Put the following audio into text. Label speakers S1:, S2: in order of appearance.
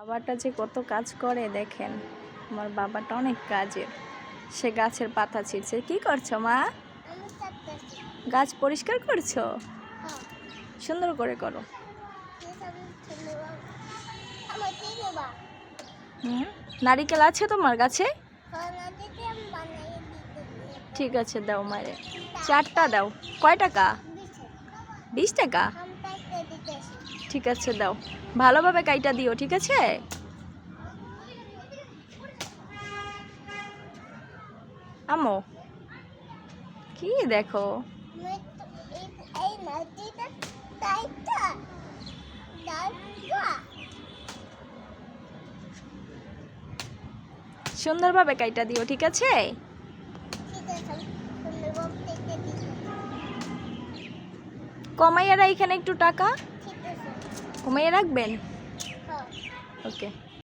S1: বাবাটা যে কত কাজ করে দেখেন, আমার বাবাটা অনেক কাজের। সে গাছের পাতা ছিঁড়ছে। কি করছো মা? গাছ পরিষ্কার করছো? সুন্দর করে করো। নারিকেল আছে তোমার গাছে? ঠিক আছে, দাও মারে। 4টা দাও। কয় টাকা? 20 টাকা। ঠিক আছে, দাও। ভালোভাবে কাইটা দিও, ঠিক আছে? আম্মু কি দেখো? সুন্দরভাবে কাইটা দিও, ঠিক আছে? কমাইয়া এখানে একটু টাকা কমাইয়া রাখবেন। ওকে।